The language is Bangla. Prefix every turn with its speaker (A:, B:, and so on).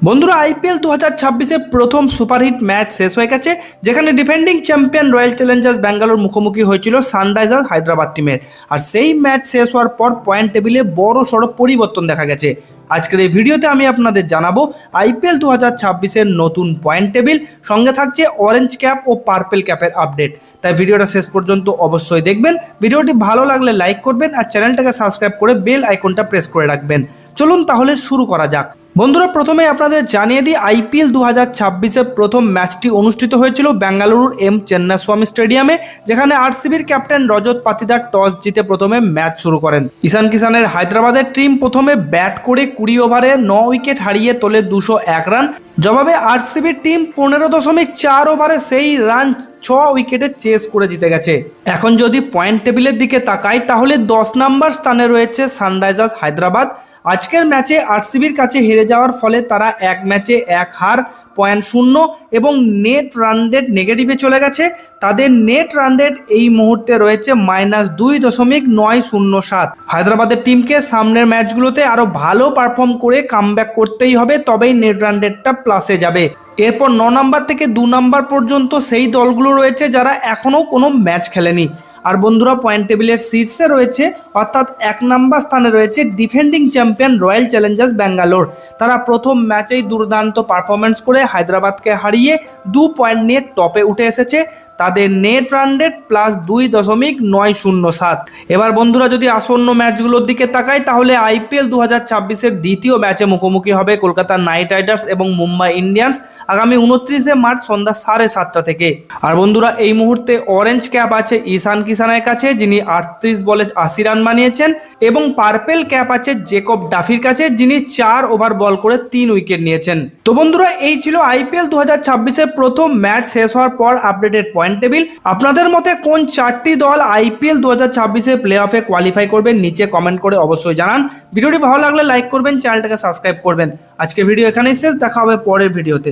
A: বন্ধুরা আইপিএল 2026 প্রথম সুপারহিট ম্যাচ শেষ হয়ে গেছে, যেখানে defending champion royal Challengers Bangalore মুখোমুখি হয়েছিল সানরাইজার্স হায়দ্রাবাদ টিমের। আর সেই ম্যাচ শেষ হওয়ার পর পয়েন্ট টেবিলে বড় সড়ো পরিবর্তন দেখা গেছে। আজকের এই ভিডিওতে আমি আপনাদের জানাবো আইপিএল 2026 নতুন পয়েন্ট টেবিল, সঙ্গে থাকছে অরেঞ্জ ক্যাপ ও পার্পেল ক্যাপের আপডেট। তাই ভিডিওটা শেষ পর্যন্ত অবশ্যই দেখবেন। ভিডিওটি ভালো লাগলে লাইক করবেন আর চ্যানেলটাকে সাবস্ক্রাইব করে বেল আইকনটা প্রেস করে রাখবেন। চলুন তাহলে শুরু করা যাক। বন্ধুরা প্রথমে আপনাদের জানিয়ে দিই, আইপিএল 2026 প্রথম ম্যাচটি অনুষ্ঠিত হয়েছিল বেঙ্গালুরুর এম চেন্নাস্বামী স্টেডিয়ামে, যেখানে আরসিবির ক্যাপ্টেন রজত পাতিদার টস জিতে প্রথমে ম্যাচ শুরু করেন। ঈশান কিষানের হায়দ্রাবাদের টিম প্রথমে ব্যাট করে 20 ওভারে 9 উইকেট হারিয়ে তোলে 201 রান। জবাবে আরসিবির টিম 15.4 ওভারে সেই রান 6 উইকেটে চেস করে জিতে গেছে। এখন যদি পয়েন্ট টেবিলের দিকে তাকাই, তাহলে 10 নম্বর স্থানে রয়েছে সানরাইজার্স হায়দ্রাবাদ। আজকের ম্যাচে আরসিবির কাছে হেরে যাওয়ার ফলে তারা এক ম্যাচে 1 হার, পয়েন্ট 0 এবং নেট রান রেট নেগেটিভে চলে গেছে। তাদের নেট রান রেট এই মুহূর্তে রয়েছে -2.907। হায়দ্রাবাদের টিমকে সামনের ম্যাচগুলোতে আরও ভালো পারফর্ম করে কামব্যাক করতেই হবে, তবেই নেট রান রেটটা প্লাসে যাবে। এরপর 9 নম্বর থেকে 2 নম্বর পর্যন্ত সেই দলগুলো রয়েছে যারা এখনও কোনো ম্যাচ খেলেনি। আর বন্ধুরা পয়েন্ট টেবিলের শীর্ষে রয়েছে, অর্থাৎ 1 নম্বর স্থানে রয়েছে defending champion royal Challengers Bangalore. তারা প্রথম ম্যাচেই দুর্দান্ত পারফরমেন্স করে হায়দ্রাবাদকে হারিয়ে 2 পয়েন্ট নিয়ে টপে উঠে এসেছে। তাদের নেট রান রেট +2.907। এবার বন্ধুরা যদি আসন্ন ম্যাচগুলোর দিকে তাকাই, তাহলে আইপিএল 2026 দ্বিতীয় ম্যাচে মুখোমুখি হবে কলকাতা নাইট রাইডার্স এবং মুম্বাই ইন্ডিয়ান্স আগামী 29 মার্চ সন্ধ্যা 7:30 থেকে। আর বন্ধুরা এই মুহূর্তে অরেঞ্জ ক্যাপ আছে ঈশান কিষানের কাছে, যিনি 38 বলে 80 রান বানিয়েছেন, এবং পার্পেল ক্যাপ আছে জেকব ডাফির কাছে, যিনি 4 ওভার বল করে 3 উইকেট নিয়েছেন। তো বন্ধুরা এই ছিল আইপিএল 2026 প্রথম ম্যাচ শেষ হওয়ার পর আপডেটেড পয়েন্ট টেবিল। আপনাদের মতে কোন 4টি দল আইপিএল 2026 প্লে অফে কোয়ালিফাই করবেন নিচে কমেন্ট করে অবশ্যই জানান। ভিডিওটি ভালো লাগলে লাইক করবেন, চ্যানেলটাকে সাবস্ক্রাইব করবেন। আজকে ভিডিও এখানেই শেষ, দেখা হবে পরের ভিডিওতে।